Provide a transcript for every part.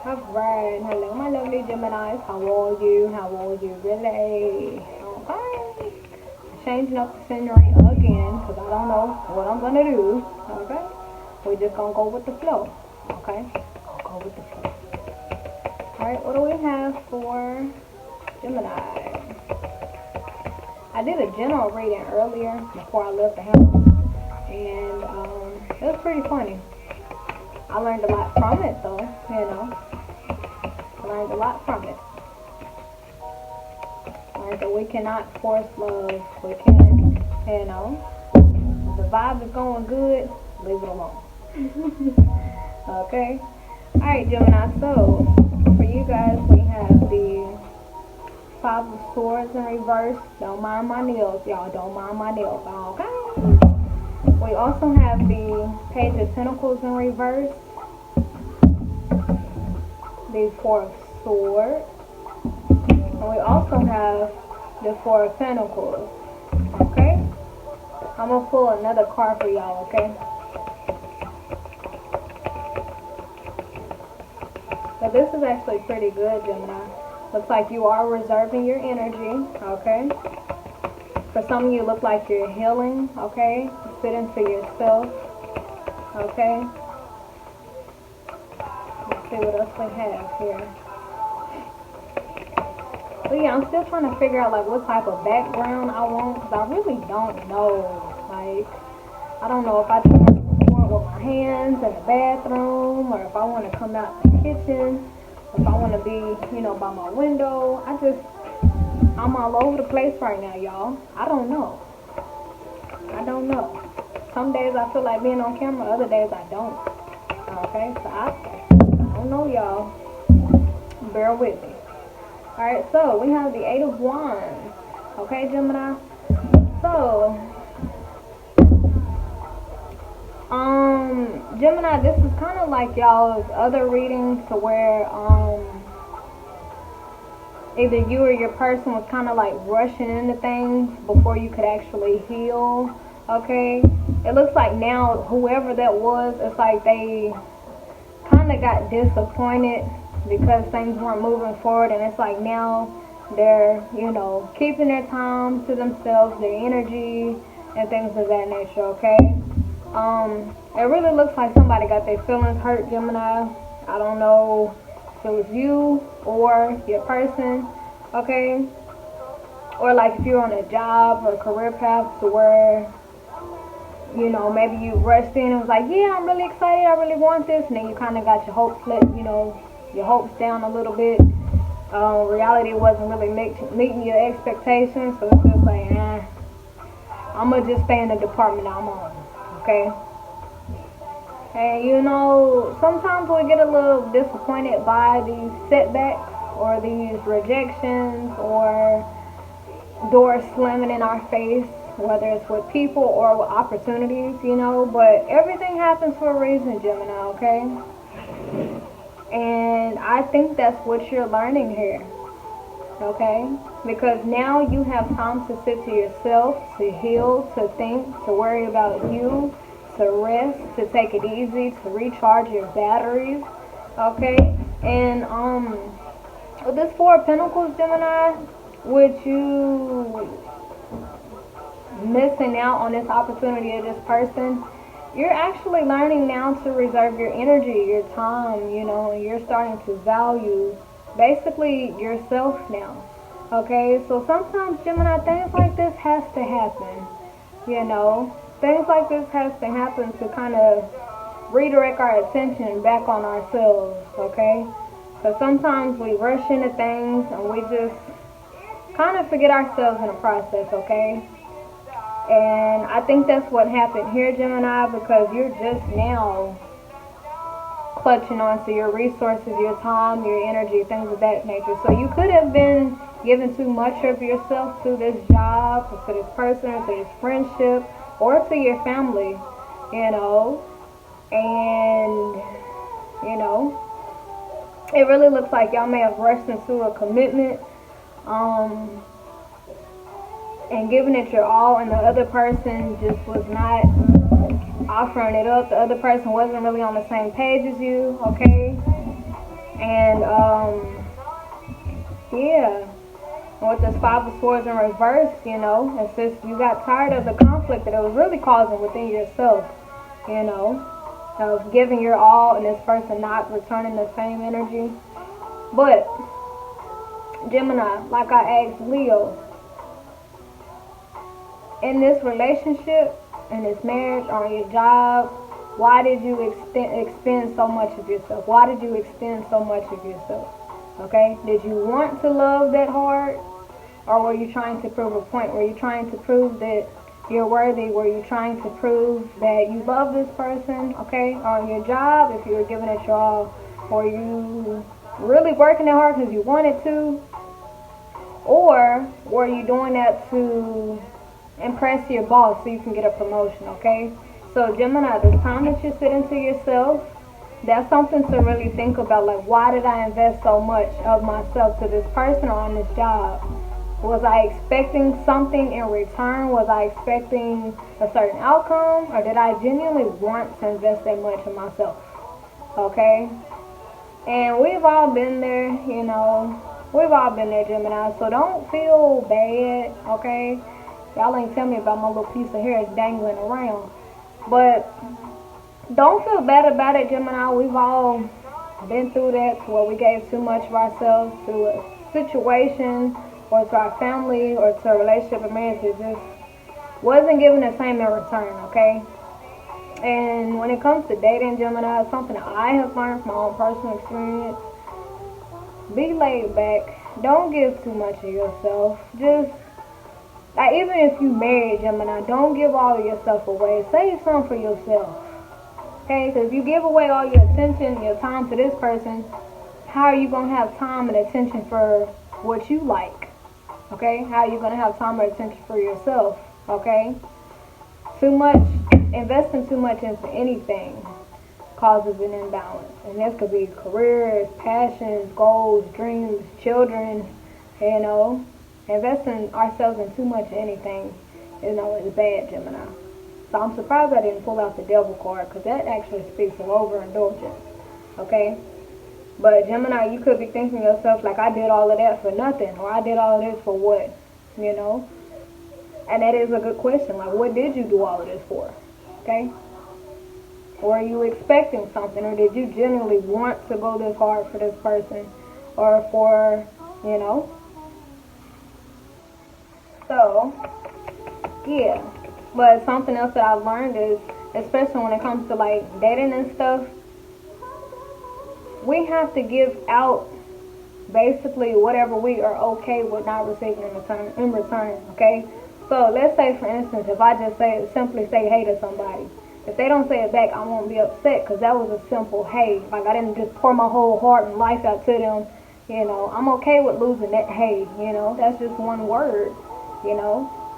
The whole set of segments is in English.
Alright, hello my lovely Geminis. How are you? How are you really? Okay. Changing up the scenery again because I don't know what I'm gonna do. Okay. We're just gonna go with the flow. Okay. Go with the flow. Alright, what do we have for Gemini? I did a general reading earlier before I left the house, and it was pretty funny. I learned a lot from it though, I learned a lot from it. I learned that we cannot force love. We can't, if the vibe is going good, leave it alone. Okay? Alright, Gemini, so for you guys, we have the Five of Swords in reverse. Don't mind my nails, y'all. Don't mind my nails, okay? We also have the Page of Pentacles in reverse, the Four of Swords, and we also have the Four of Pentacles, okay? I'm going to pull another card for y'all, okay? But this is actually pretty good, Gemini. Looks like you are reserving your energy, okay? For some of you, look like you're healing, okay? Sit into yourself, okay? Let's see what else we have here. So yeah, I'm still trying to figure out like what type of background I want, because I really don't know. Like, I don't know if I just want to record with my hands in the bathroom, or if I want to come out in the kitchen, if I want to be, by my window. I'm all over the place right now, y'all. I don't know. Some days I feel like being on camera, other days I don't. Okay, so I don't know, y'all. Bear with me. Alright, so we have the Eight of Wands. Okay, Gemini? So, Gemini, this is kind of like y'all's other readings to where, either you or your person was kind of like rushing into things before you could actually heal, okay? It looks like now whoever that was, it's like they kind of got disappointed because things weren't moving forward, and it's like now they're, keeping their time to themselves, their energy, and things of that nature, okay? It really looks like somebody got their feelings hurt, Gemini. I don't know if it was you or your person, okay? Or like if you're on a job or a career path to where, maybe you rushed in and was like, yeah, I'm really excited, I really want this, and then you kind of got your hopes your hopes down a little bit. Reality wasn't really meeting your expectations, so it's just like, I'm going to just stay in the department I'm on, okay? And sometimes we get a little disappointed by these setbacks or these rejections or doors slamming in our face, whether it's with people or with opportunities, but everything happens for a reason, Gemini, okay? And I think that's what you're learning here, okay? Because now you have time to sit to yourself, to heal, to think, to worry about you, to rest, to take it easy, to recharge your batteries, okay? And with this Four of Pentacles, Gemini, with you missing out on this opportunity of this person, you're actually learning now to reserve your energy, your time, and you're starting to value basically yourself now, okay? So sometimes, Gemini, things like this has to happen, things like this has to happen to kind of redirect our attention back on ourselves, okay? Because sometimes we rush into things and we just kind of forget ourselves in the process, okay? And I think that's what happened here, Gemini, because you're just now clutching onto your resources, your time, your energy, things of that nature. So you could have been giving too much of yourself to this job, or to this person, or to this friendship, or to your family, and, it really looks like y'all may have rushed into a commitment, and giving it your all, and the other person just was not offering it up. The other person wasn't really on the same page as you, okay? And yeah, with this Five of Swords in reverse, it's just you got tired of the conflict that it was really causing within yourself, you know, of giving your all and this person not returning the same energy. But Gemini, like I asked Leo, in this relationship, in this marriage, on your job, why did you expend so much of yourself? Why did you extend so much of yourself? Okay? Did you want to love that hard? Or were you trying to prove a point? Were you trying to prove that you're worthy? Were you trying to prove that you love this person? Okay? On your job, if you were giving it your all, were you really working that hard because you wanted to? Or were you doing that to impress your boss so you can get a promotion? Okay? So Gemini, this time that you sit into yourself, that's something to really think about. Like, why did I invest so much of myself to this person or on this job? Was I expecting something in return? Was I expecting a certain outcome? Or did I genuinely want to invest that much in myself? Okay? And we've all been there, We've all been there, Gemini. So don't feel bad, okay? Y'all ain't tell me about my little piece of hair dangling around. But don't feel bad about it, Gemini. We've all been through that, to where we gave too much of ourselves to a situation or to our family or to a relationship or marriage that just wasn't given the same in return, okay? And when it comes to dating, Gemini, it's something that I have learned from my own personal experience. Be laid back. Don't give too much of yourself. Just, like, even if you married, Gemini, don't give all of yourself away. Save some for yourself. Okay? Because if you give away all your attention, your time to this person, how are you going to have time and attention for what you like? Okay? How are you going to have time and attention for yourself? Okay? Investing too much into anything causes an imbalance. And this could be careers, passions, goals, dreams, children, Investing ourselves in too much anything, is bad, Gemini. So I'm surprised I didn't pull out the devil card, because that actually speaks of overindulgence. Okay? But Gemini, you could be thinking to yourself, like, I did all of that for nothing, or I did all of this for what? And that is a good question. Like, what did you do all of this for? Okay? Were you expecting something, or did you genuinely want to go this hard for this person, or for, So, yeah. But something else that I've learned is, especially when it comes to, like, dating and stuff, we have to give out basically whatever we are okay with not receiving in return, okay? So let's say, for instance, if I just simply say hey to somebody, if they don't say it back, I won't be upset, because that was a simple hey. Like, I didn't just pour my whole heart and life out to them. I'm okay with losing that hey. That's just one word.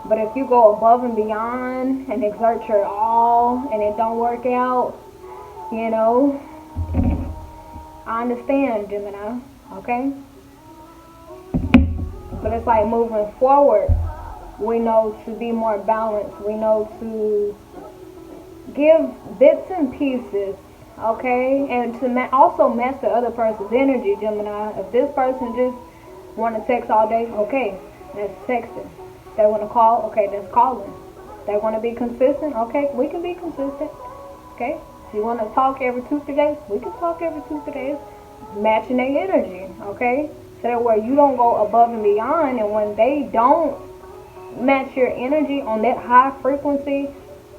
But if you go above and beyond and exert your all and it don't work out, I understand, Gemini, okay? But it's like, moving forward, we know to be more balanced. We know to give bits and pieces, okay? And to also match the other person's energy, Gemini. If this person just want to text all day, okay, that's texting. They want to call, okay, that's calling. They want to be consistent, okay, we can be consistent, okay? If you want to talk every 2-3 days, we can talk every 2-3 days. Matching their energy, okay? So that way you don't go above and beyond, and when they don't match your energy on that high frequency,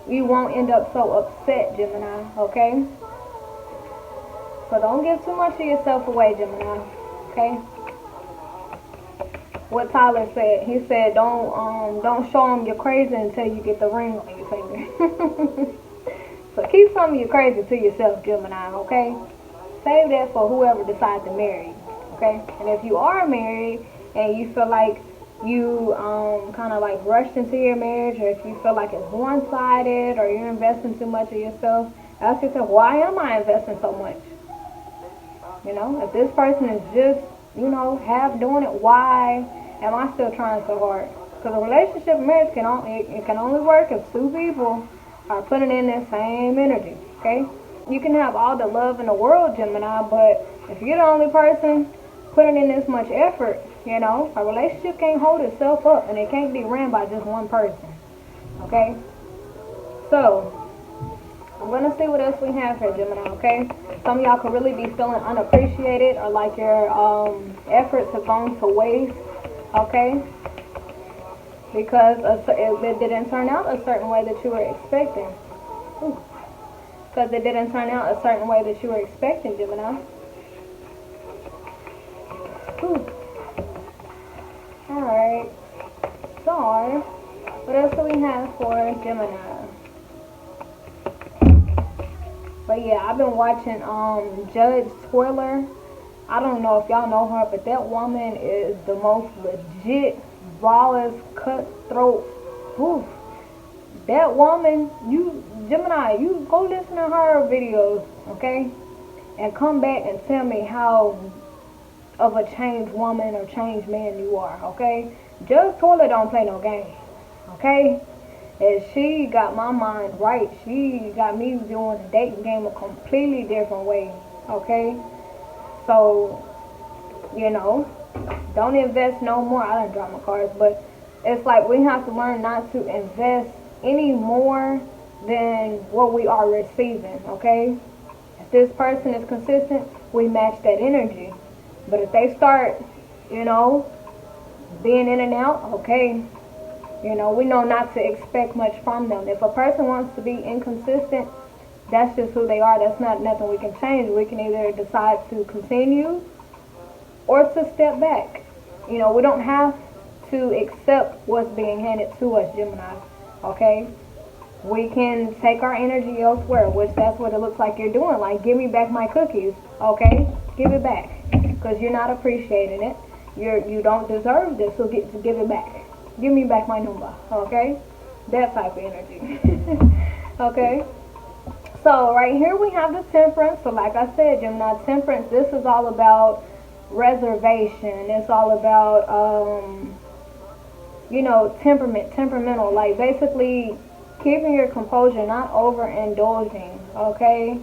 you won't end up so upset, Gemini, okay? So don't give too much of yourself away, Gemini, okay? What Tyler said, he said, don't show them you're crazy until you get the ring on your finger. So keep some of your crazy to yourself, Gemini, okay? Save that for whoever decides to marry you, okay? And if you are married and you feel like you kind of like rushed into your marriage, or if you feel like it's one-sided, or you're investing too much of yourself, ask yourself, why am I investing so much? If this person is just, half doing it, why am I still trying so hard? Because a relationship, marriage can only work if two people are putting in that same energy, okay? You can have all the love in the world, Gemini, but if you're the only person putting in this much effort, you know, a relationship can't hold itself up, and it can't be ran by just one person. Okay? So, I'm going to see what else we have here, Gemini, okay? Some of y'all could really be feeling unappreciated, or like your efforts have gone to waste, okay? Because it didn't turn out a certain way that you were expecting. Because it didn't turn out a certain way that you were expecting, Gemini. Alright. So, what else do we have for Gemini? But yeah, I've been watching Judge Spoiler. I don't know if y'all know her, but that woman is the most legit, rawest, cutthroat. Oof. That woman, Gemini, you go listen to her videos, okay? And come back and tell me how of a changed woman or changed man you are, okay? Judge Spoiler don't play no games, okay? And she got my mind right. She got me doing the dating game a completely different way, okay? So, you know, don't invest no more. I done drop my cards, but it's like we have to learn not to invest any more than what we are receiving, okay? If this person is consistent, we match that energy. But if they start, you know, being in and out, okay, you know, we know not to expect much from them. If a person wants to be inconsistent, that's just who they are. That's not nothing we can change. We can either decide to continue or to step back. You know, we don't have to accept what's being handed to us, Gemini, okay? We can take our energy elsewhere, which that's what it looks like you're doing. Like, give me back my cookies, okay? Give it back, because you're not appreciating it. You don't deserve this, so give it back. Give me back my number, okay? That type of energy, okay? So right here we have the Temperance. So like I said, Gemini, Temperance, this is all about reservation. It's all about, you know, temperamental. Like basically keeping your composure, not overindulging, okay?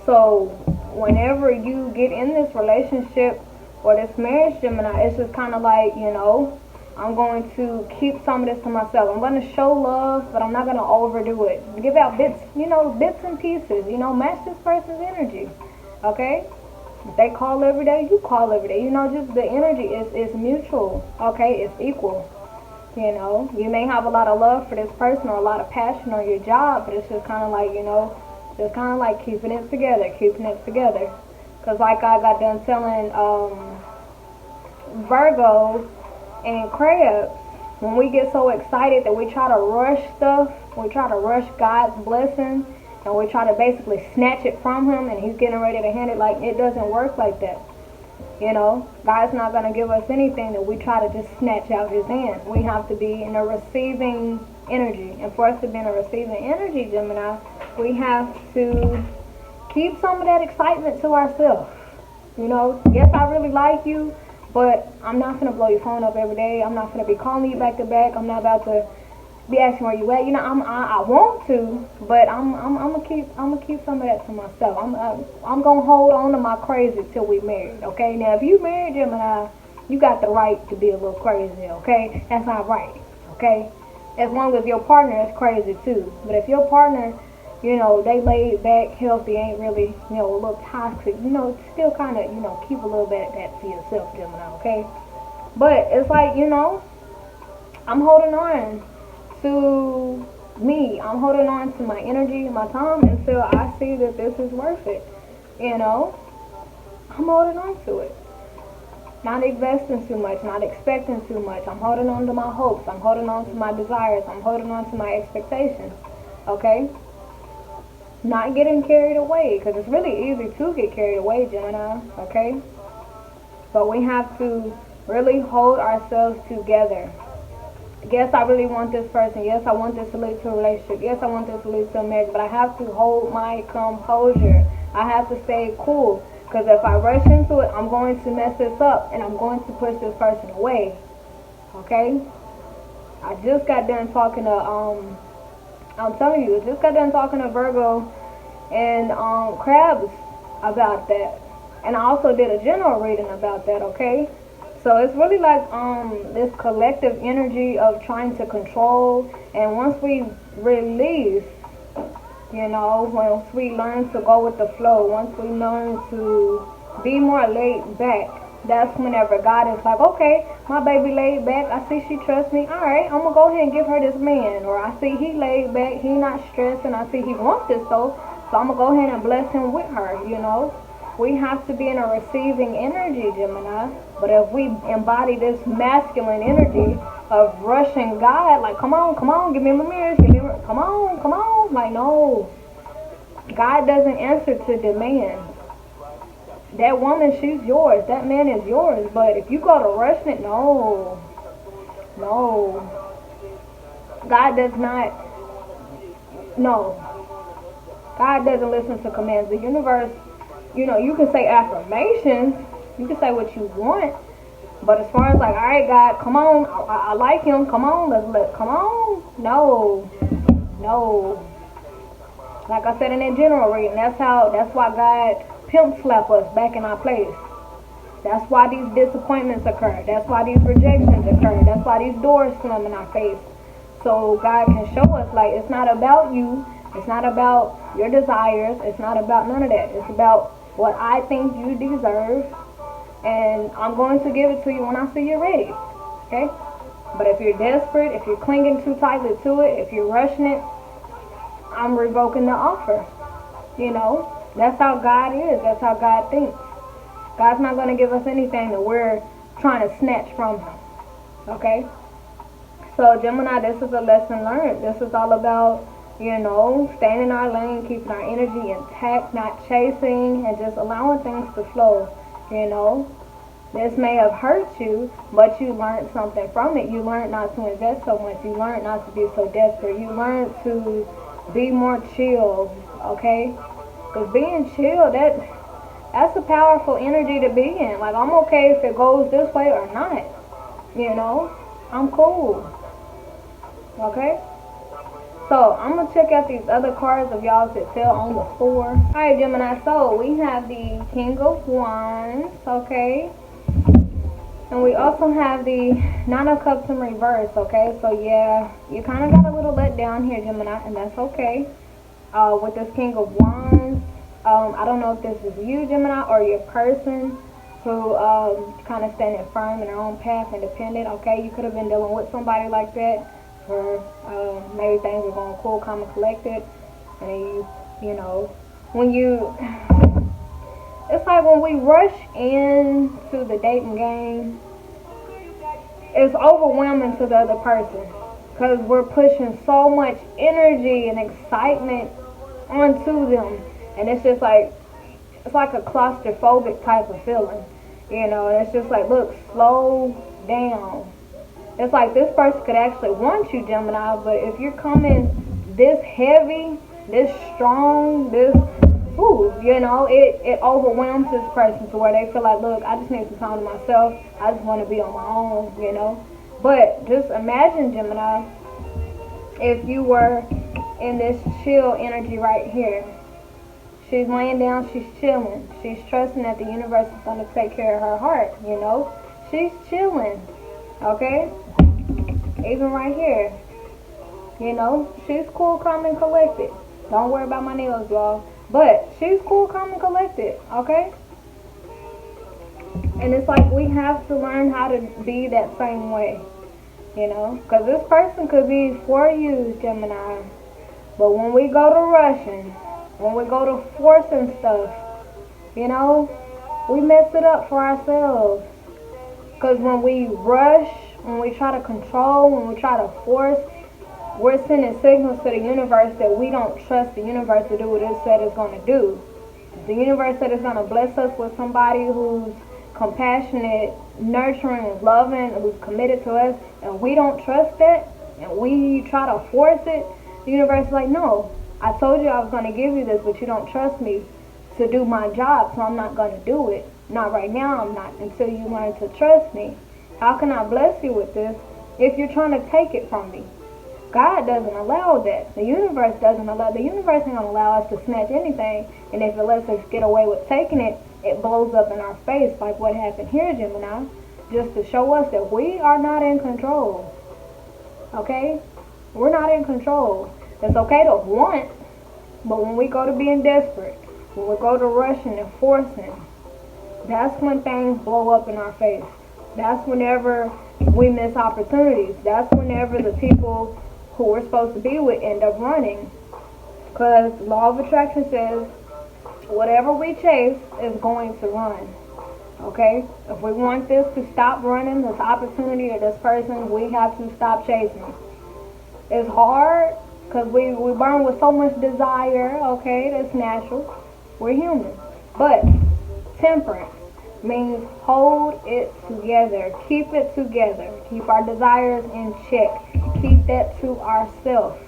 So whenever you get in this relationship or this marriage, Gemini, it's just kind of like, you know, I'm going to keep some of this to myself. I'm going to show love, but I'm not going to overdo it. Give out bits, you know, bits and pieces. You know, match this person's energy, okay? If they call every day, you call every day. You know, just the energy is mutual, okay? It's equal. You know, you may have a lot of love for this person or a lot of passion on your job, but it's just kind of like, you know, just kind of like keeping it together. Because like I got done telling Virgo and crabs, when we get so excited that we try to rush stuff, we try to rush God's blessing, and we try to basically snatch it from him, and he's getting ready to hand it. Like, it doesn't work like that. You know, God's not going to give us anything that we try to just snatch out his hand. We have to be in a receiving energy, and for us to be in a receiving energy, Gemini, we have to keep some of that excitement to ourselves. You know, yes, I really like you, but I'm not going to blow your phone up every day. I'm not going to be calling you back to back. I'm not about to be asking where you at. You know, I want to, but I'm gonna keep some of that to myself. I'm gonna hold on to my crazy till we married. Okay. Now, if you married, Gemini, you got the right to be a little crazy. Okay. That's not right. Okay. As long as your partner is crazy too. But if your partner, you know, they laid back, healthy, ain't really, you know, a little toxic, you know, still kind of, you know, keep a little bit of that to yourself, Gemini, okay? But it's like, you know, I'm holding on to me. I'm holding on to my energy, my time, until I see that this is worth it, you know? I'm holding on to it. Not investing too much, not expecting too much. I'm holding on to my hopes. I'm holding on to my desires. I'm holding on to my expectations, okay? Not getting carried away, because it's really easy to get carried away, Gemini, okay? But we have to really hold ourselves together. Yes, I really want this person. Yes, I want this to lead to a relationship. Yes, I want this to lead to a marriage, but I have to hold my composure. I have to stay cool, because if I rush into it, I'm going to mess this up, and I'm going to push this person away, okay? I just got done talking to, I'm telling you, I just got done talking to Virgo and crabs about that. And I also did a general reading about that, okay? So it's really like this collective energy of trying to control, and once we release, you know, once we learn to go with the flow, once we learn to be more laid back, that's whenever God is like, okay, my baby laid back, I see she trusts me, alright, I'm gonna go ahead and give her this man. Or I see he laid back, he not stressing, I see he wants this though, so I'm gonna go ahead and bless him with her, you know. We have to be in a receiving energy, Gemini. But if we embody this masculine energy of rushing God, like, come on, give me my mirrors, come on, like, no. God doesn't answer to demands. That woman, she's yours. That man is yours. But if you go to rushing it, no. God does not, no. God doesn't listen to commands. The universe, you know, you can say affirmations, you can say what you want, but as far as like, all right, God, come on, I like him, come on, come on, no. Like I said in that general reading, that's why God pimp slap us back in our place. That's why these disappointments occur. That's why these rejections occur. That's why these doors slam in our face. So God can show us, like, it's not about you. It's not about your desires. It's not about none of that. It's about what I think you deserve, and I'm going to give it to you when I see you're ready, okay? But if you're desperate, if you're clinging too tightly to it, if you're rushing it, I'm revoking the offer, you know? That's how God is. That's how God thinks. God's not going to give us anything that we're trying to snatch from him, okay? So, Gemini, this is a lesson learned. This is all about, you know, staying in our lane, keeping our energy intact, not chasing, and just allowing things to flow, you know. This may have hurt you, but you learned something from it. You learned not to invest so much. You learned not to be so desperate. You learned to be more chill, okay? Because being chill, that's a powerful energy to be in. Like, I'm okay if it goes this way or not, you know. I'm cool, okay? So, I'm going to check out these other cards of y'all that fell on the floor. Alright, Gemini, so we have the King of Wands, okay? And we also have the Nine of Cups in reverse, okay? So, yeah, you kind of got a little let down here, Gemini, and that's okay. With this King of Wands, I don't know if this is you, Gemini, or your person who kind of standing firm in their own path, independent, okay? You could have been dealing with somebody like that. Or maybe things are going cool, calm, and collected, and you know, when you, it's like when we rush into the dating game, it's overwhelming to the other person because we're pushing so much energy and excitement onto them, and it's just like, it's like a claustrophobic type of feeling, you know. And it's just like, look, slow down. It's like this person could actually want you, Gemini, but if you're coming this heavy, this strong, this, ooh, you know, it overwhelms this person to where they feel like, look, I just need some time to myself. I just want to be on my own, you know. But just imagine, Gemini, if you were in this chill energy right here. She's laying down, she's chilling. She's trusting that the universe is going to take care of her heart, you know. She's chilling, okay? Even right here, you know, she's cool, calm, and collected. Don't worry about my nails, y'all. But she's cool, calm, and collected, okay? And it's like we have to learn how to be that same way, you know? Because this person could be for you, Gemini. But when we go to rushing, when we go to forcing stuff, you know, we mess it up for ourselves. Because when we rush, when we try to control, when we try to force, we're sending signals to the universe that we don't trust the universe to do what it said it's going to do. The universe said it's going to bless us with somebody who's compassionate, nurturing, loving, who's committed to us, and we don't trust that, and we try to force it. The universe is like, no, I told you I was going to give you this, but you don't trust me to do my job, so I'm not going to do it. Not right now, I'm not, until you learn to trust me. How can I bless you with this if you're trying to take it from me? God doesn't allow that. The universe doesn't allow. The universe ain't gonna allow us to snatch anything. And if it lets us get away with taking it, it blows up in our face, like what happened here, Gemini, just to show us that we are not in control. Okay, we're not in control. It's okay to want, but when we go to being desperate, when we go to rushing and forcing, that's when things blow up in our face. That's whenever we miss opportunities. That's whenever the people who we're supposed to be with end up running. Because law of attraction says whatever we chase is going to run. Okay? If we want this to stop running, this opportunity or this person, we have to stop chasing. It's hard because we burn with so much desire. Okay? That's natural. We're human. But temperance means hold it together. Keep it together. Keep our desires in check. Keep that to ourselves.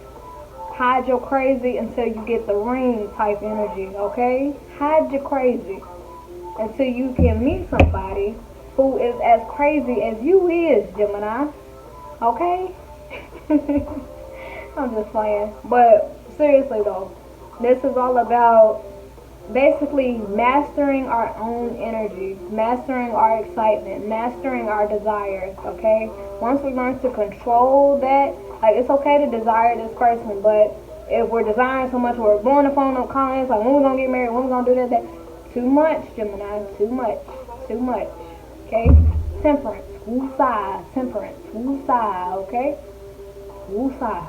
Hide your crazy until you get the ring type energy, okay? Hide your crazy until you can meet somebody who is as crazy as you is, Gemini. Okay? I'm just playing. But seriously though, this is all about basically mastering our own energy, mastering our excitement, mastering our desires, okay? Once we learn to control that, like, it's okay to desire this person, but if we're desiring so much, we're blowing the phone up, calling, it's like, when we gonna get married, when we gonna do that, too much, Gemini, too much, okay? Temperance, woo-side, temperance, woo-side, okay? Woo-side.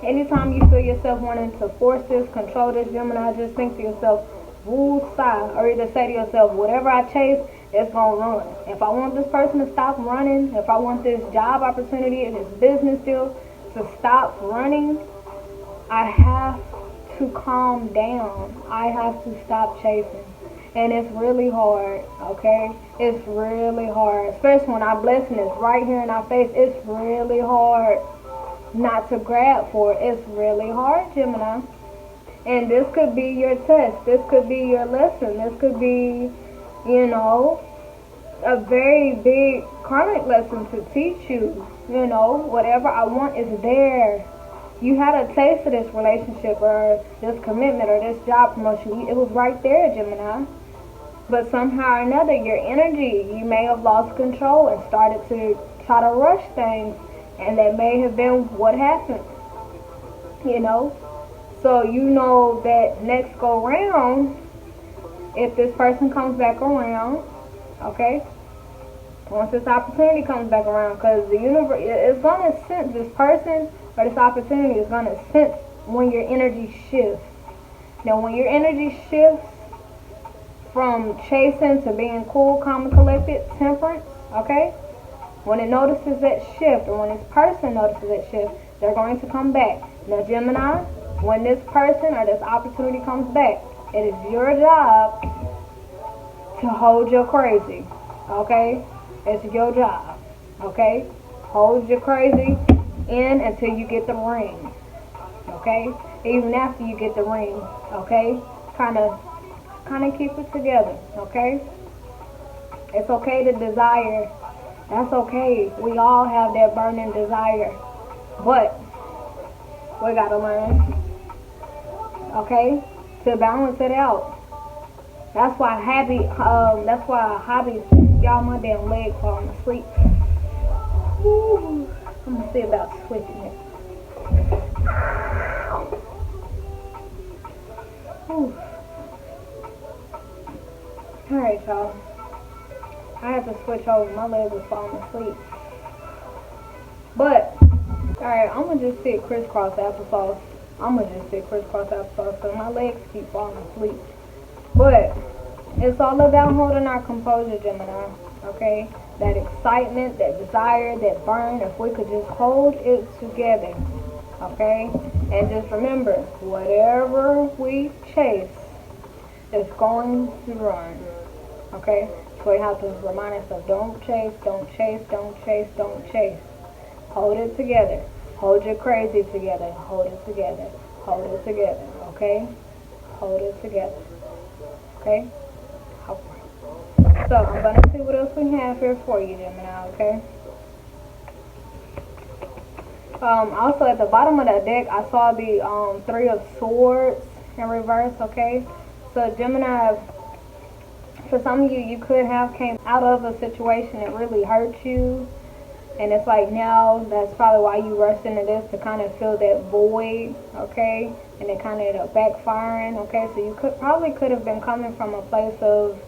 Anytime you feel yourself wanting to force this, control this, Gemini, just think to yourself, woo-side, or either say to yourself, whatever I chase, it's going to run. If I want this person to stop running, if I want this job opportunity and this business deal to stop running, I have to calm down. I have to stop chasing. And it's really hard, okay? It's really hard. Especially when our blessing is right here in our face. It's really hard not to grab for it. It's really hard, Gemini. And this could be your test. This could be your lesson. This could be, you know, a very big karmic lesson to teach you. You know, whatever I want is there. You had a taste of this relationship or this commitment or this job promotion. It was right there, Gemini. But somehow or another, your energy, you may have lost control and started to try to rush things. And that may have been what happened, you know. So you know that next go round, if this person comes back around, okay, once this opportunity comes back around, because the universe is going to sense this person or this opportunity is going to sense when your energy shifts. Now, when your energy shifts from chasing to being cool, calm, and collected, temperance, okay, when it notices that shift, or when this person notices that shift, they're going to come back. Now, Gemini, when this person or this opportunity comes back, it is your job to hold your crazy, okay? It's your job, okay? Hold your crazy in until you get the ring, okay? Even after you get the ring, okay? Kind of keep it together, okay? It's okay to desire. That's okay. We all have that burning desire. But we gotta learn, okay, to balance it out. That's why hobbies, y'all, my damn leg falling asleep. Ooh, I'm gonna see about switching it. Ooh. Alright, y'all. I had to switch over. My leg was falling asleep. But, alright, I'm going to just sit crisscross applesauce. Because my legs keep falling asleep. But, it's all about holding our composure, Gemini. Okay? That excitement, that desire, that burn, if we could just hold it together. Okay? And just remember, whatever we chase is going to run. Okay? So we have to remind ourselves, don't chase, don't chase, don't chase, don't chase. Hold it together. Hold your crazy together. Hold it together. Hold it together. Okay? Hold it together. Okay? So I'm going to see what else we have here for you, Gemini, okay? Also at the bottom of that deck, I saw the Three of Swords in reverse, okay? So Gemini, for some of you, you could have came out of a situation that really hurt you. And it's like now, that's probably why you rushed into this, to kind of fill that void, okay? And it kind of ended up backfiring, okay? So you probably could have been coming from a place of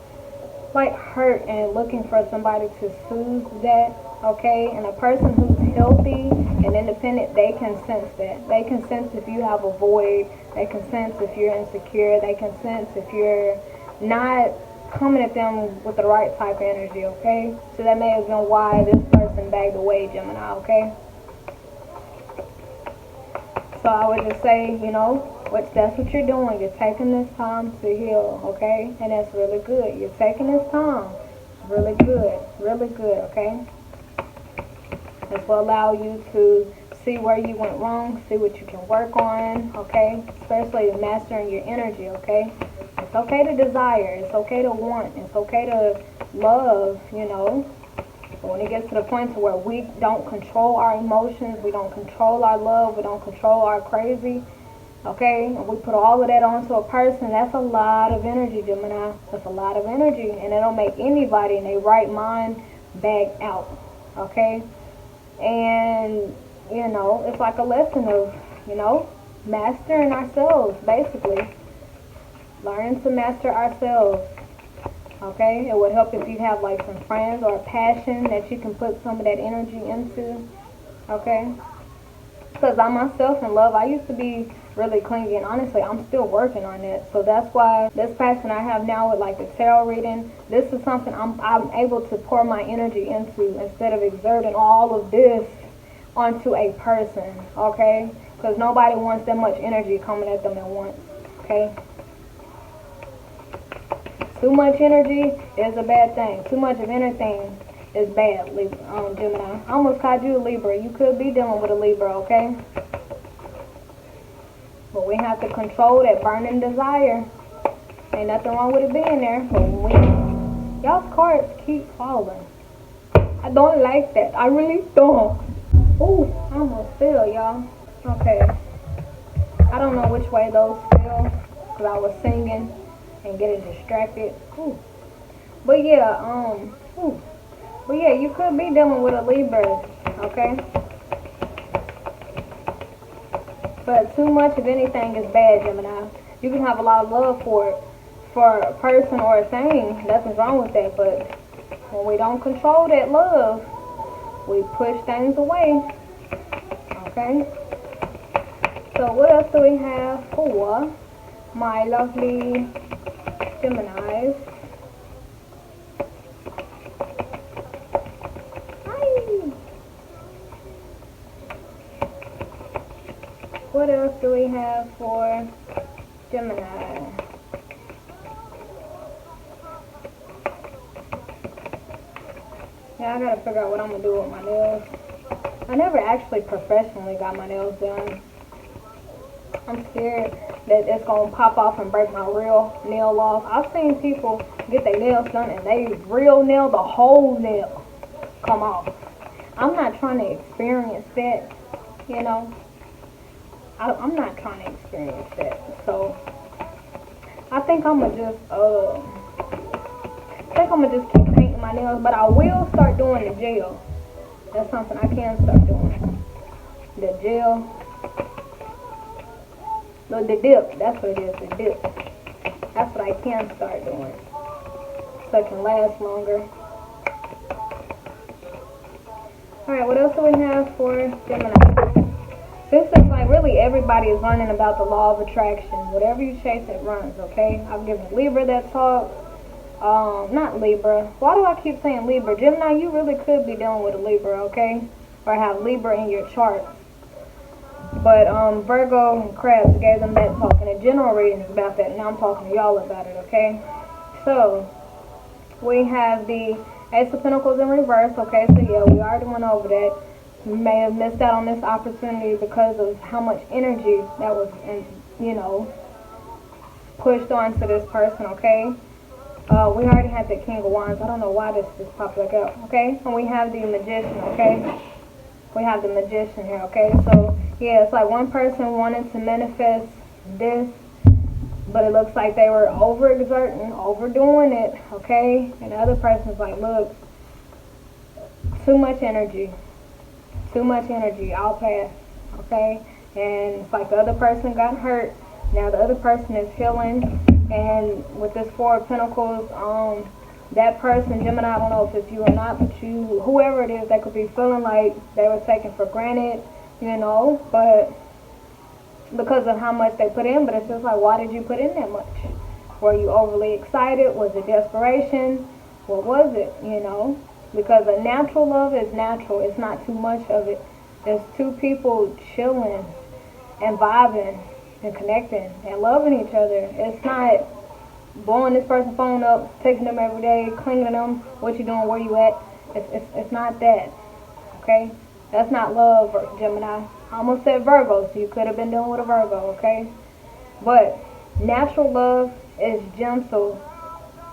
like hurt and looking for somebody to soothe that, okay? And a person who's healthy and independent, they can sense that. They can sense if you have a void. They can sense if you're insecure. They can sense if you're not coming at them with the right type of energy, okay? So that may have been why this person backed away, Gemini, okay? So I would just say, you know, that's what you're doing. You're taking this time to heal, okay? And that's really good. You're taking this time. Really good, okay? This will allow you to see where you went wrong, see what you can work on, okay? Especially mastering your energy, okay? It's okay to desire. It's okay to want. It's okay to love, you know. But when it gets to the point to where we don't control our emotions, we don't control our love, we don't control our crazy, okay, and we put all of that onto a person, that's a lot of energy, Gemini. That's a lot of energy, and it'll make anybody in their right mind back out, okay? And, you know, it's like a lesson of, you know, mastering ourselves, basically. Learning to master ourselves. Okay, it would help if you have like some friends or a passion that you can put some of that energy into. Okay, because I myself in love, I used to be really clingy, and honestly, I'm still working on it. So that's why this passion I have now with like the tarot reading, this is something I'm able to pour my energy into instead of exerting all of this onto a person. Okay, because nobody wants that much energy coming at them at once. Okay. Too much energy is a bad thing. Too much of anything is bad, Gemini. I almost called you a Libra. You could be dealing with a Libra, okay? But we have to control that burning desire. Ain't nothing wrong with it being there. But y'all's cards keep falling. I don't like that. I really don't. Ooh, I almost fell, y'all. Okay. I don't know which way those fell because I was singing and getting distracted. Ooh. But yeah, you could be dealing with a Libra, okay? But too much of anything is bad, Gemini. You can have a lot of love for a person or a thing. Nothing's wrong with that. But when we don't control that love, we push things away. Okay? So what else do we have for my lovely Geminis? Hi. What else do we have for Gemini? Yeah, I gotta figure out what I'm gonna do with my nails. I never actually professionally got my nails done. I'm scared that it's gonna pop off and break my real nail off. I've seen people get their nails done and they real nail, the whole nail come off. I'm not trying to experience that, you know. I'm not trying to experience that. So I think I'm gonna just keep painting my nails, but I will start doing the gel. That's something I can start doing. The gel. No, the dip. That's what it is, the dip. That's what I can start doing. So it can last longer. Alright, what else do we have for Gemini? This is like really everybody is learning about the law of attraction. Whatever you chase, it runs, okay? I've given Libra that talk. Not Libra. Why do I keep saying Libra? Gemini, you really could be dealing with a Libra, okay? Or have Libra in your chart. But Virgo and Crabs gave them that talk. And a general reading is about that. Now I'm talking to y'all about it, okay? So, we have the Ace of Pentacles in reverse, okay? So yeah, we already went over that. You may have missed out on this opportunity because of how much energy that was, you know, pushed onto this person, okay? We already had the King of Wands. I don't know why this just popped back up, okay? And we have the Magician, okay? We have the Magician here, okay? So, yeah, it's like one person wanted to manifest this, but it looks like they were overexerting, overdoing it, okay? And the other person's like, look, too much energy, I'll pass, okay? And it's like the other person got hurt. Now the other person is healing, and with this Four of Pentacles, that person, Gemini, I don't know if it's you or not, but you, whoever it is, they could be feeling like they were taken for granted, you know, but because of how much they put in. But it's just like, why did you put in that much? Were you overly excited? Was it desperation? What was it, you know? Because a natural love is natural. It's not too much of it. There's two people chilling and vibing and connecting and loving each other. It's not blowing this person's phone up, texting them every day, clinging them, what you doing, where you at. It's not that, okay? That's not love, Gemini. I almost said Virgo, so you could have been dealing with a Virgo, okay? But natural love is gentle.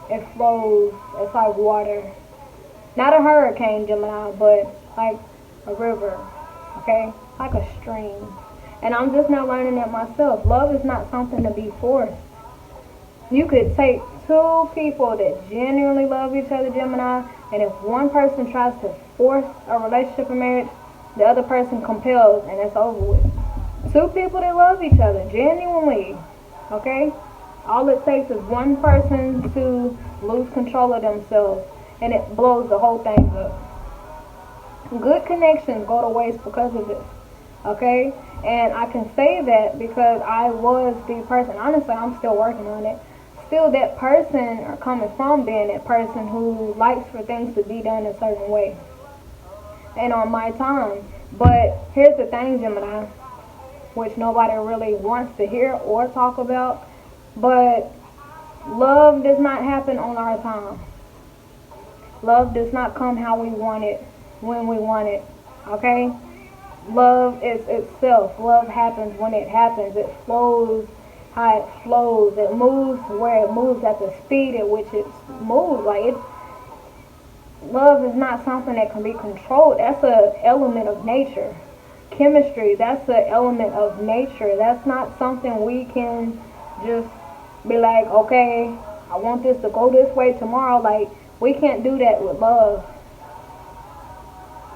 It flows. It's like water. Not a hurricane, Gemini, but like a river, okay? Like a stream. And I'm just now learning that myself. Love is not something to be forced. You could take two people that genuinely love each other, Gemini, and if one person tries to force a relationship or marriage, the other person compels, and it's over with. Two people that love each other genuinely, okay? All it takes is one person to lose control of themselves, and it blows the whole thing up. Good connections go to waste because of this, okay? And I can say that because I was the person. Honestly, I'm still working on it. Still that person, or coming from being that person who likes for things to be done a certain way and on my time. But here's the thing, Gemini, which nobody really wants to hear or talk about, but love does not happen on our time. Love does not come how we want it, when we want it, okay? Love is itself. Love happens when it happens. It flows how it flows. It moves where it moves at the speed at which it moves. Love is not something that can be controlled. That's an element of nature. Chemistry, that's an element of nature. That's not something we can just be like, okay, I want this to go this way tomorrow. Like, we can't do that with love.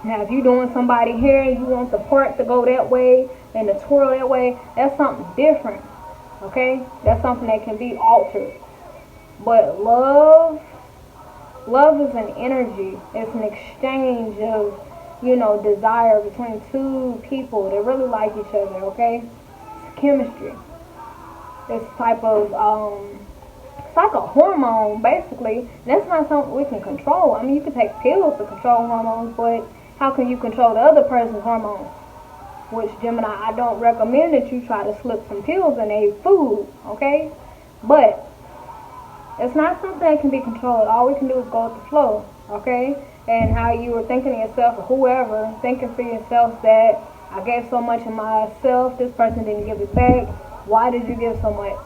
Now, if you're doing somebody here and you want the part to go that way and the twirl that way, that's something different, okay? That's something that can be altered. But love is an energy. It's an exchange of, desire between two people that really like each other, okay? It's chemistry. It's type of, it's like a hormone, basically. That's not something we can control. I mean, you can take pills to control hormones, but how can you control the other person's hormones? Which, Gemini, I don't recommend that you try to slip some pills in a food, okay? But it's not something that can be controlled. All we can do is go with the flow, okay? And how you were thinking to yourself, or whoever, thinking for yourself that I gave so much of myself, this person didn't give it back. Why did you give so much?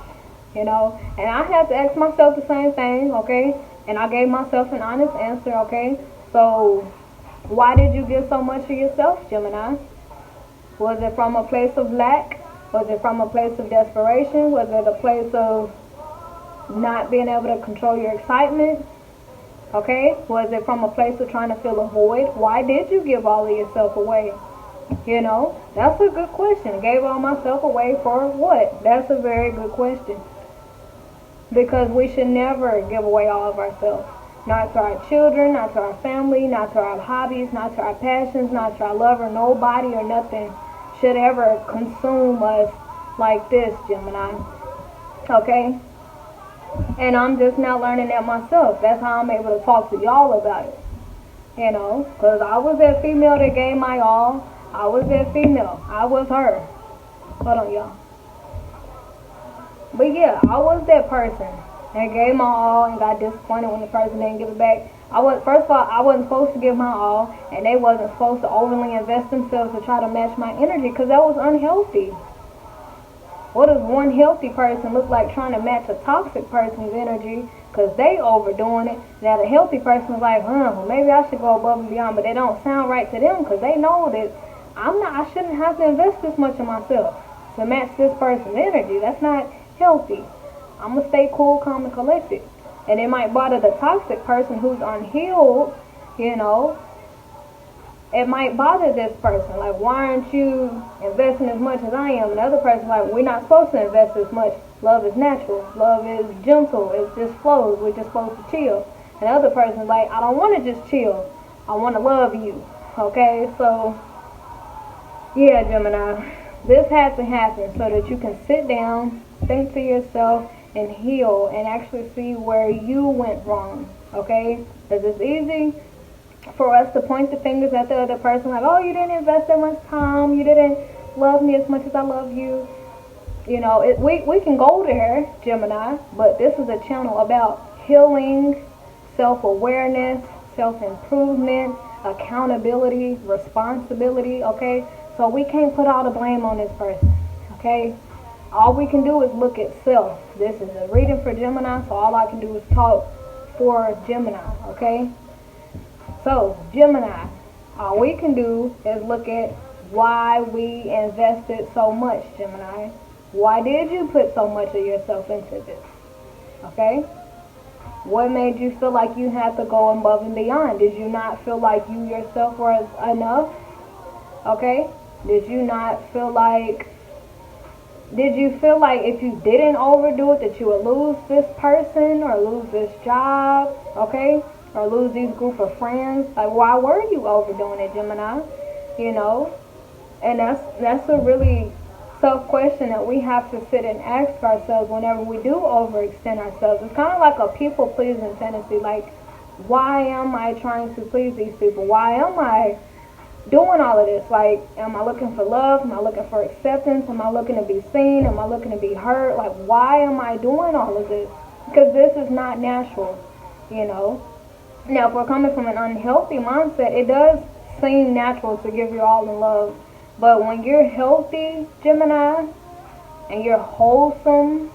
And I had to ask myself the same thing, okay? And I gave myself an honest answer, okay? So, why did you give so much of yourself, Gemini? Was it from a place of lack? Was it from a place of desperation? Was it a place of not being able to control your excitement? Okay? Was it from a place of trying to fill a void? Why did you give all of yourself away? That's a good question. I gave all myself away for what? That's a very good question. Because we should never give away all of ourselves. Not to our children, not to our family, not to our hobbies, not to our passions, not to our love, or nobody or nothing should ever consume us like this, Gemini. Okay? And I'm just now learning that myself. That's how I'm able to talk to y'all about it. Because I was that female that gave my all. I was that female. I was her. Hold on, y'all. But yeah, I was that person that gave my all and got disappointed when the person didn't give it back. First of all, I wasn't supposed to give my all, and they wasn't supposed to overly invest themselves to try to match my energy, because that was unhealthy. What does one healthy person look like trying to match a toxic person's energy because they overdoing it? Now the healthy person is like, well, maybe I should go above and beyond, but they don't sound right to them because they know that I shouldn't have to invest this much in myself to match this person's energy. That's not healthy. I'm going to stay cool, calm, and collected. And it might bother the toxic person who's unhealed, you know. It might bother this person. Like, why aren't you investing as much as I am? And the other person, like, we're not supposed to invest as much. Love is natural. Love is gentle. It just flows. We're just supposed to chill. And the other person's like, I don't want to just chill. I want to love you. Okay? So, yeah, Gemini. This had to happen so that you can sit down, think to yourself, and heal and actually see where you went wrong. Okay? Because it's easy for us to point the fingers at the other person, like, oh, you didn't invest that much time, you didn't love me as much as I love you. You know, we can go there, Gemini, but this is a channel about healing, self-awareness, self-improvement, accountability, responsibility, okay? So we can't put all the blame on this person, okay? All we can do is look at self. This is a reading for Gemini, so all I can do is talk for Gemini, okay? So, Gemini, all we can do is look at why we invested so much, Gemini. Why did you put so much of yourself into this? Okay? What made you feel like you had to go above and beyond? Did you not feel like you yourself were enough? Okay? Did you feel like if you didn't overdo it that you would lose this person or lose this job? Okay? Or lose these group of friends? Like, why were you overdoing it, Gemini? You know? And that's a really self-question that we have to sit and ask ourselves whenever we do overextend ourselves. It's kind of like a people-pleasing tendency. Like, why am I trying to please these people? Why am I doing all of this? Like, am I looking for love? Am I looking for acceptance? Am I looking to be seen? Am I looking to be heard? Like, why am I doing all of this? Because this is not natural, you know? Now, if we're coming from an unhealthy mindset, it does seem natural to give your all in love. But when you're healthy, Gemini, and you're wholesome,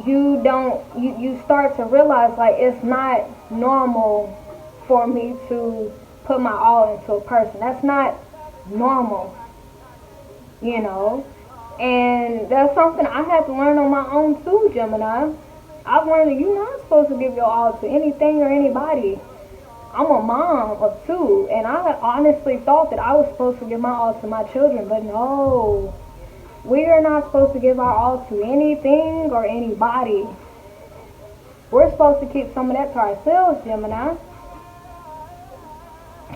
you start to realize, like, it's not normal for me to put my all into a person. That's not normal, you know? And that's something I had to learn on my own too, Gemini. I've learned that you're not supposed to give your all to anything or anybody. I'm a mom of two, and I honestly thought that I was supposed to give my all to my children, but no. We are not supposed to give our all to anything or anybody. We're supposed to keep some of that to ourselves, Gemini.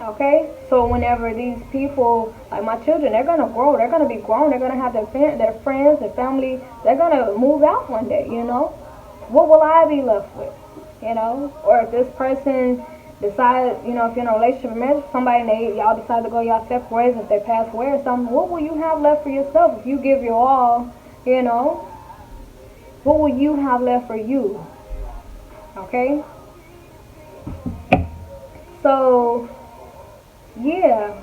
Okay? So whenever these people, like my children, they're going to grow, they're going to be grown, they're going to have their friends, their family, they're going to move out one day, you know? What will I be left with, you know? Or if this person decides, you know, if you're in a relationship or marriage with somebody and y'all decide to go y'all separate ways, if they pass away or something, what will you have left for yourself if you give your all, you know? What will you have left for you? Okay? So, yeah,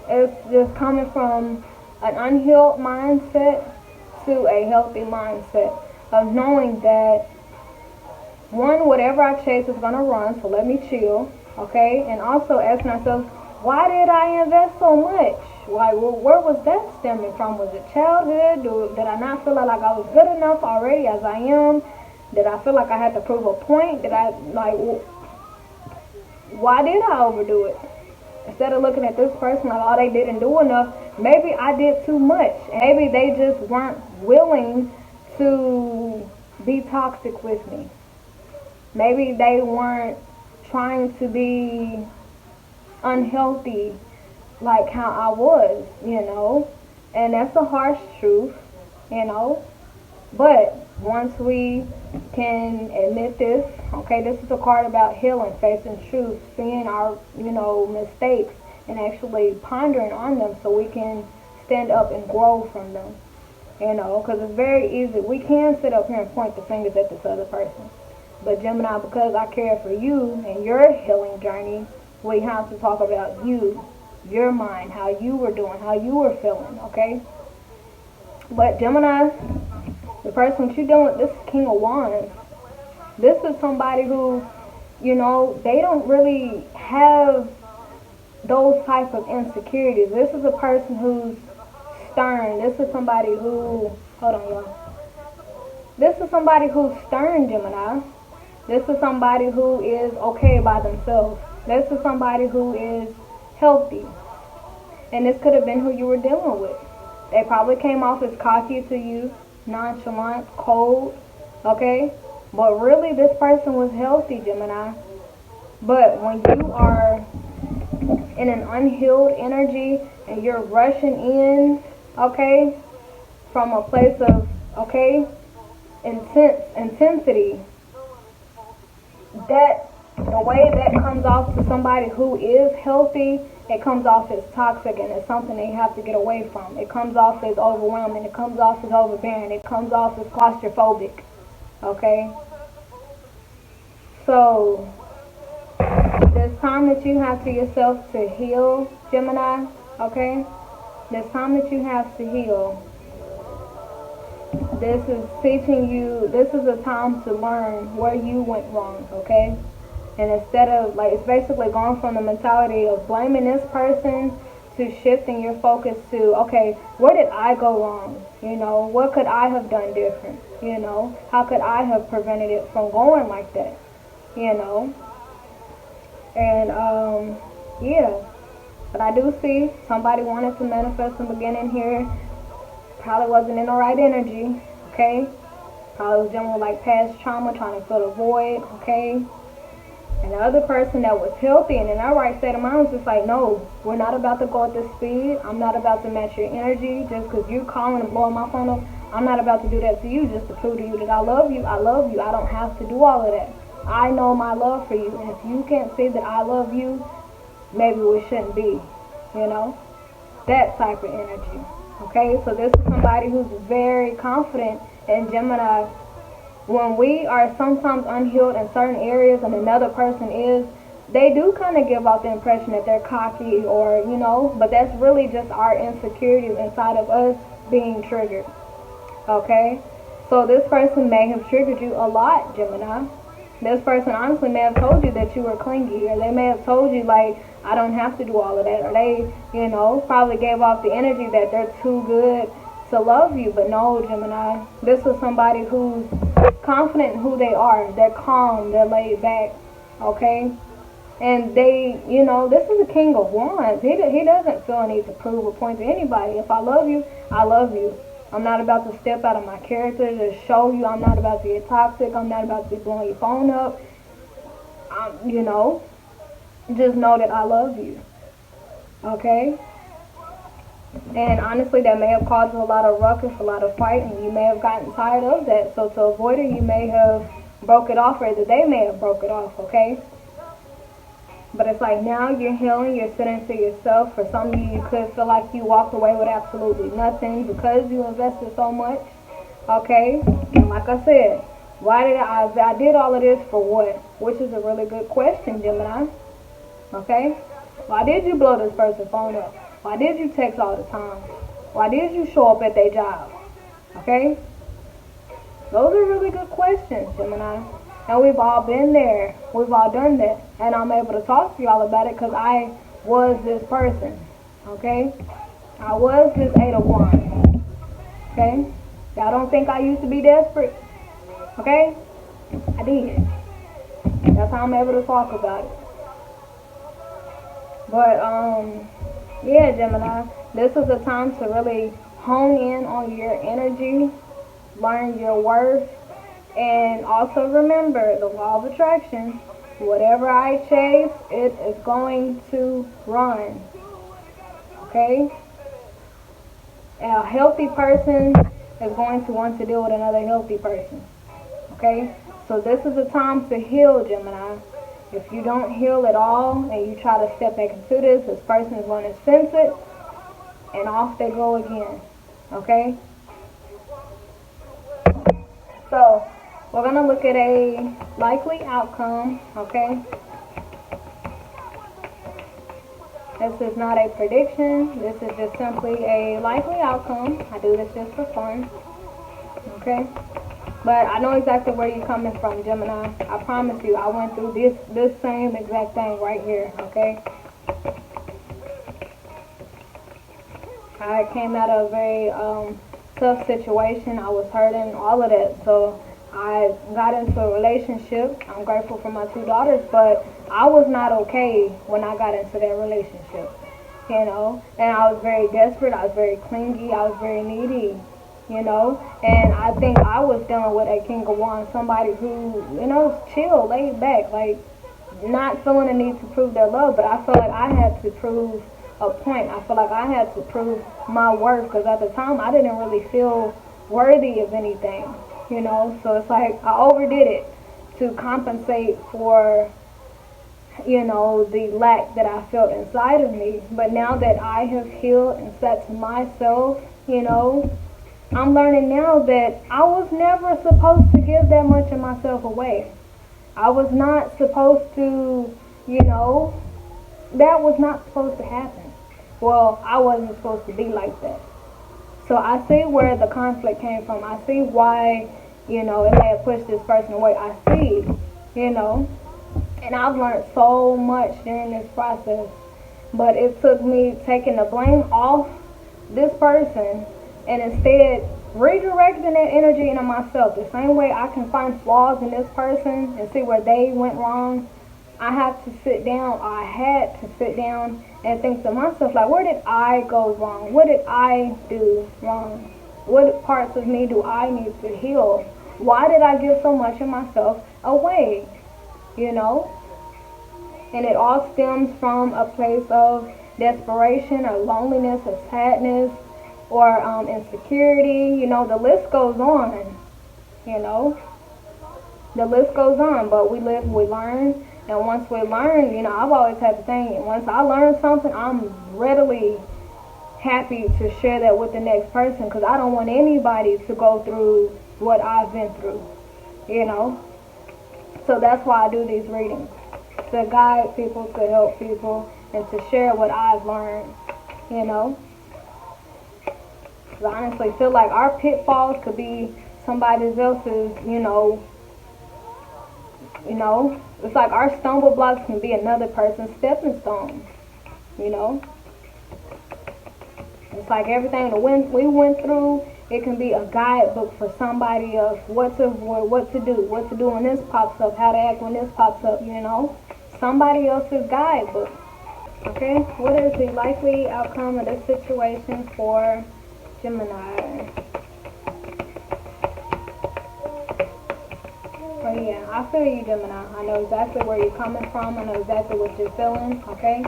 it's just coming from an unhealed mindset to a healthy mindset of knowing that one, whatever I chase is going to run, so let me chill, okay? And also asking ourselves, why did I invest so much? Like, where was that stemming from? Was it childhood? Did I not feel like I was good enough already as I am? Did I feel like I had to prove a point? Why did I overdo it? Instead of looking at this person like, oh, they didn't do enough, maybe I did too much. Maybe they just weren't willing to be toxic with me. Maybe they weren't trying to be unhealthy like how I was, you know. And that's a harsh truth, you know. But once we can admit this, okay, this is a card about healing, facing truth, seeing our, you know, mistakes and actually pondering on them so we can stand up and grow from them, you know, because it's very easy. We can sit up here and point the fingers at this other person. But Gemini, because I care for you and your healing journey, we have to talk about you, your mind, how you were doing, how you were feeling, okay? But Gemini, the person that you're dealing with, this is King of Wands. This is somebody who, you know, they don't really have those type of insecurities. This is a person who's stern. This is somebody who, hold on y'all. This is somebody who's stern, Gemini. This is somebody who is okay by themselves. This is somebody who is healthy. And this could have been who you were dealing with. They probably came off as cocky to you, nonchalant, cold, okay? But really, this person was healthy, Gemini. But when you are in an unhealed energy and you're rushing in, okay, from a place of, okay, intensity, that the way that comes off to somebody who is healthy, it comes off as toxic, and it's something they have to get away from. It comes off as overwhelming. It comes off as overbearing. It comes off as claustrophobic. Okay? So, there's time that you have to yourself to heal, Gemini. Okay? There's time that you have to heal. This is teaching you, this is a time to learn where you went wrong, okay? And instead of, like, it's basically going from the mentality of blaming this person to shifting your focus to, okay, where did I go wrong? You know, what could I have done different? You know, how could I have prevented it from going like that? You know? And, yeah. But I do see somebody wanted to manifest in the beginning here. Probably wasn't in the right energy, okay? Probably was dealing with, like, past trauma, trying to fill a void, okay? And the other person that was healthy and in our right state of mind was just like, no, we're not about to go at this speed. I'm not about to match your energy just because you're calling and blowing my phone up. I'm not about to do that to you just to prove to you that I love you. I love you. I don't have to do all of that. I know my love for you. And if you can't see that I love you, maybe we shouldn't be, you know? That type of energy. Okay, so this is somebody who's very confident in Gemini. When we are sometimes unhealed in certain areas and another person is, they do kind of give off the impression that they're cocky or, you know, but that's really just our insecurities inside of us being triggered. Okay, so this person may have triggered you a lot, Gemini. This person honestly may have told you that you were clingy, or they may have told you, like, I don't have to do all of that, or they, you know, probably gave off the energy that they're too good to love you. But no, Gemini, this is somebody who's confident in who they are. They're calm, they're laid back, okay? And they, you know, this is the King of Wands. He doesn't feel a need to prove a point to anybody. If I love you, I love you. I'm not about to step out of my character to show you. I'm not about to get toxic. I'm not about to be blowing your phone up. You know, just know that I love you, okay? And honestly, that may have caused a lot of ruckus, a lot of fight, and you may have gotten tired of that. So to avoid it, you may have broke it off, or they may have broke it off, okay? But it's like now you're healing, you're sitting to yourself. For some of you could feel like you walked away with absolutely nothing because you invested so much, okay? And like I said, why did I did all of this for what? Which is a really good question, Gemini, okay? Why did you blow this person's phone up? Why did you text all the time? Why did you show up at their job? Okay? Those are really good questions, Gemini. And we've all been there. We've all done that. And I'm able to talk to y'all about it because I was this person. Okay? I was this 8 of Wands. Okay? Y'all don't think I used to be desperate? Okay? I did. That's how I'm able to talk about it. But, yeah, Gemini, this is a time to really hone in on your energy, learn your worth, and also remember the law of attraction. Whatever I chase, it is going to run. Okay? A healthy person is going to want to deal with another healthy person. Okay? So this is a time to heal, Gemini. If you don't heal at all and you try to step back into this person is going to sense it, and off they go again. Okay? So, we're going to look at a likely outcome, okay? This is not a prediction. This is just simply a likely outcome. I do this just for fun, okay? But I know exactly where you're coming from, Gemini. I promise you, I went through this same exact thing right here, okay? I came out of a very tough situation. I was hurting, all of that. So I got into a relationship. I'm grateful for my 2 daughters, but I was not okay when I got into that relationship, you know. And I was very desperate. I was very clingy. I was very needy, you know. And I think I was dealing with a King of Wands, somebody who, you know, chill, laid back, like not feeling the need to prove their love. But I felt like I had to prove a point. I feel like I had to prove my worth, because at the time I didn't really feel worthy of anything, you know. So it's like I overdid it to compensate for, you know, the lack that I felt inside of me. But now that I have healed and said to myself, you know, I'm learning now that I was never supposed to give that much of myself away. I was not supposed to, you know, that was not supposed to happen. Well, I wasn't supposed to be like that. So I see where the conflict came from. I see why, you know, it may have pushed this person away. I see, you know, and I've learned so much during this process. But it took me taking the blame off this person and instead redirecting that energy into myself. The same way I can find flaws in this person and see where they went wrong, I have to sit down, I had to sit down and think to myself, like, where did I go wrong? What did I do wrong? What parts of me do I need to heal? Why did I give so much of myself away? You know? And it all stems from a place of desperation or loneliness or sadness or insecurity. You know, the list goes on, you know. The list goes on, but we live, we learn. And once we learn, you know, I've always had the thing, once I learn something, I'm readily happy to share that with the next person, because I don't want anybody to go through what I've been through, you know. So that's why I do these readings, to guide people, to help people, and to share what I've learned, you know. I honestly feel like our pitfalls could be somebody else's, you know, it's like our stumble blocks can be another person's stepping stones, you know. It's like everything that we went through, it can be a guidebook for somebody else, what to do when this pops up, how to act when this pops up, you know. Somebody else's guidebook. Okay, what is the likely outcome of this situation for Gemini? But yeah, I feel you, Gemini. I know exactly where you're coming from. I know exactly what you're feeling, okay?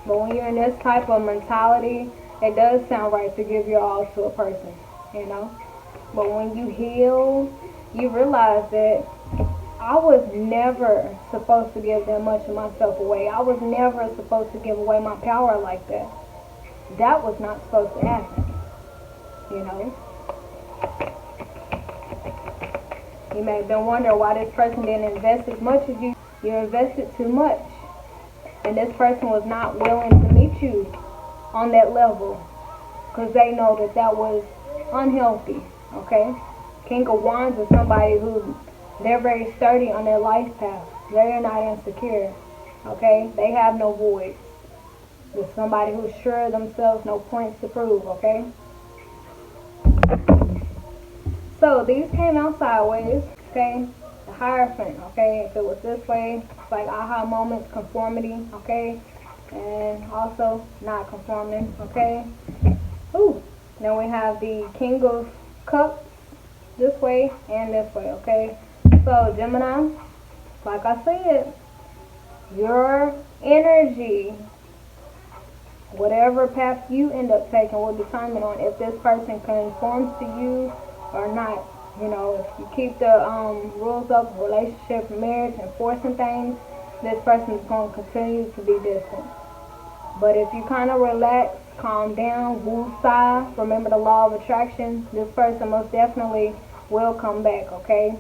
But when you're in this type of mentality, it does sound right to give your all to a person, you know? But when you heal, you realize that I was never supposed to give that much of myself away. I was never supposed to give away my power like that. That was not supposed to happen, you know? You may have been wondering why this person didn't invest as much as you. You invested too much. And this person was not willing to meet you on that level, because they know that that was unhealthy, okay? King of Wands is somebody who, they're very sturdy on their life path. They're not insecure, okay? They have no voids. It's somebody who's sure of themselves, no points to prove, okay? So these came out sideways, okay? The Hierophant, okay? If it was this way, it's like aha moments, conformity, okay? And also not conforming, okay? Ooh. Then we have the King of Cups this way and this way, okay? So Gemini, like I said, your energy, whatever path you end up taking will determine on if this person conforms to you or not. You know, if you keep the rules of relationship, marriage, and forcing things, this person is going to continue to be distant. But if you kind of relax, calm down, woo-sigh, remember the law of attraction, this person most definitely will come back, okay?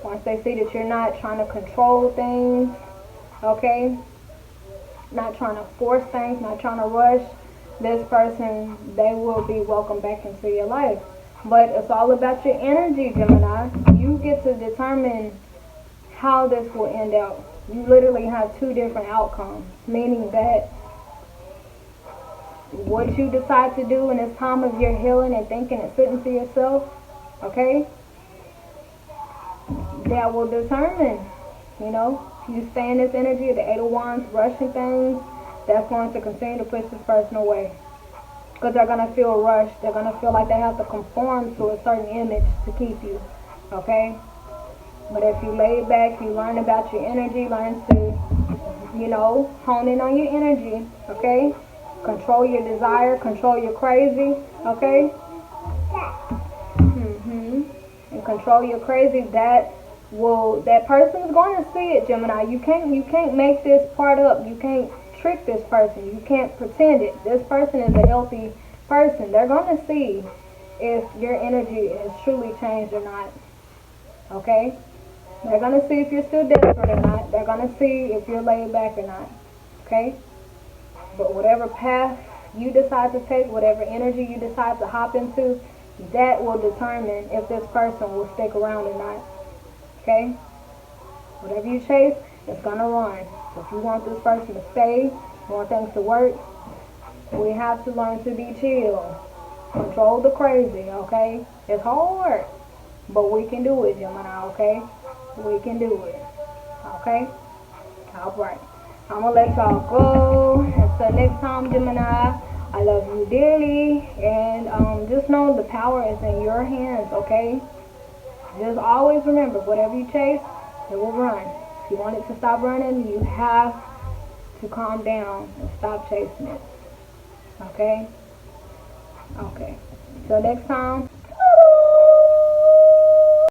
Once they see that you're not trying to control things, okay? Not trying to force things, not trying to rush, this person, they will be welcome back into your life. But it's all about your energy, Gemini. You get to determine how this will end out. You literally have two different outcomes, meaning that what you decide to do in this time of your healing and thinking and sitting for yourself, okay, that will determine, you know, if you stay in this energy of the Eight of Wands, rushing things, that's going to continue to push this person away. Because they're going to feel rushed. They're going to feel like they have to conform to a certain image to keep you, okay? But if you lay back, you learn about your energy, learn to, you know, hone in on your energy, okay? Control your desire, control your crazy, okay? And control your crazy, that person is going to see it, Gemini. You can't make this part up. You can't trick this person. You can't pretend it. This person is a healthy person. They're going to see if your energy has truly changed or not, okay? They're going to see if you're still desperate or not. They're going to see if you're laid back or not, okay? But whatever path you decide to take, whatever energy you decide to hop into, that will determine if this person will stick around or not, okay? Whatever you chase, it's going to run. So if you want this person to stay, you want things to work, we have to learn to be chill. Control the crazy, okay? It's hard, but we can do it, Gemini, okay? We can do it, okay? All right. I'm going to let y'all go. Until next time, Gemini, I love you dearly. And just know the power is in your hands, okay? Just always remember, whatever you chase, it will run. If you want it to stop running, you have to calm down and stop chasing it. Okay? Okay. Till next time.